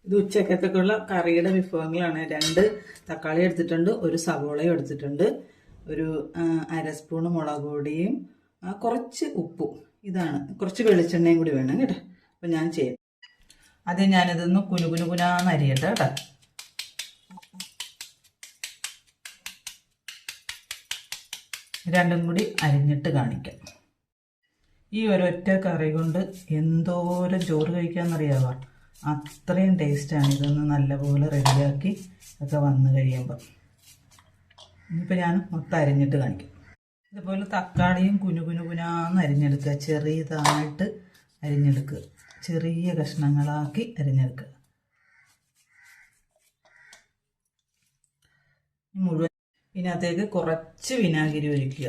ഇത് ഉച്ചക്കത്തേക്കുള്ള കറിയുടെ വിഭവങ്ങളാണ്. 2 തക്കാളി എടുത്തിട്ടുണ്ട്, 1 സവോളയും എടുത്തിട്ടുണ്ട്, ഒരു 1/2 സ്പൂൺ മുളക് പൊടിയും കുറച്ച് ഉപ്പും. ഇതാണ്. കുറച്ച് വെളിച്ചെണ്ണയും കൂടി വേണം കേട്ടോ. അപ്പം ഞാൻ ചെയ്യാം. ആദ്യം ഞാനിതൊന്ന് കുനുകുനാന്ന് അരിയട്ടെ കേട്ടോ. രണ്ടും കൂടി അരിഞ്ഞിട്ട് കാണിക്കാം. ഈ ഒരൊറ്റ കറി കൊണ്ട് എന്തോരം ചോറ് കഴിക്കാമെന്നറിയാവോ? അത്രയും ടേസ്റ്റാണ്. ഇതൊന്ന് നല്ലപോലെ റെഡിയാക്കി ഒക്കെ വന്നു കഴിയുമ്പോൾ. ഇനിയിപ്പോൾ ഞാൻ മൊത്തം അരിഞ്ഞിട്ട് കാണിക്കാം. ഇതുപോലെ തക്കാളിയും കുനുകുനാന്ന് അരിഞ്ഞെടുക്കുക. ചെറിയതായിട്ട് അരിഞ്ഞെടുക്കുക. ചെറിയ കഷ്ണങ്ങളാക്കി അരിഞ്ഞെടുക്കുക. മുഴുവൻ ഇതിനകത്തേക്ക് കുറച്ച് വിനാഗിരി ഒഴിക്കുക.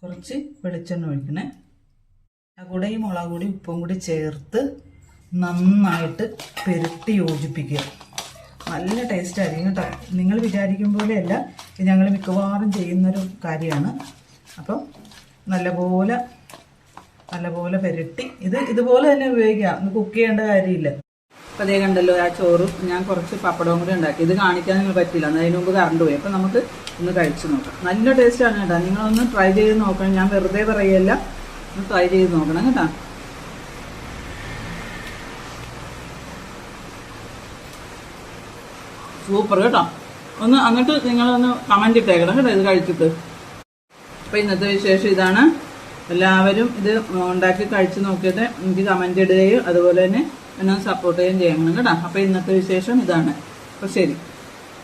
കുറച്ച് വെളിച്ചെണ്ണ ഒഴിക്കണേ. കൂടെ ഈ മുളക് പൊടി ഉപ്പും കൂടി ചേർത്ത് നന്നായിട്ട് പെരട്ടി യോജിപ്പിക്കുക. നല്ല ടേസ്റ്റ് ആയിരിക്കും കേട്ടോ. നിങ്ങൾ വിചാരിക്കും പോലെയല്ല, ഇത് ഞങ്ങൾ മിക്കവാറും ചെയ്യുന്നൊരു കാര്യമാണ്. അപ്പം നല്ലപോലെ പെരട്ടി ഇതുപോലെ തന്നെ ഉപയോഗിക്കാം. കുക്ക് ചെയ്യേണ്ട കാര്യമില്ല. അപ്പം അതേ കണ്ടല്ലോ, ആ ചോറും ഞാൻ കുറച്ച് പപ്പടവും കൂടി ഉണ്ടാക്കി. ഇത് കാണിക്കാൻ നിങ്ങൾ പറ്റില്ല, അതിന് മുമ്പ് കറണ്ട് പോയി. അപ്പം നമുക്ക് ഒന്ന് കഴിച്ച് നോക്കാം. നല്ല ടേസ്റ്റാണ് കേട്ടോ. നിങ്ങളൊന്ന് ട്രൈ ചെയ്ത് നോക്കണം. ഞാൻ വെറുതെ പറയല്ല, ഒന്ന് ട്രൈ ചെയ്ത് നോക്കണം കേട്ടോ. സൂപ്പർ കേട്ടോ. എന്നിട്ട് നിങ്ങളൊന്ന് കമൻറ്റ് ഇട്ടേക്കണം കേട്ടോ ഇത് കഴിച്ചിട്ട്. അപ്പം ഇന്നത്തെ വിശേഷം ഇതാണ്. എല്ലാവരും ഇത് ഉണ്ടാക്കി കഴിച്ച് നോക്കിയിട്ട് എനിക്ക് കമൻറ്റ് ഇടുകയും അതുപോലെ തന്നെ എന്നെ സപ്പോർട്ട് ചെയ്യുകയും ചെയ്യണം കേട്ടോ. അപ്പം ഇന്നത്തെ വിശേഷം ഇതാണ്. അപ്പോൾ ശരി.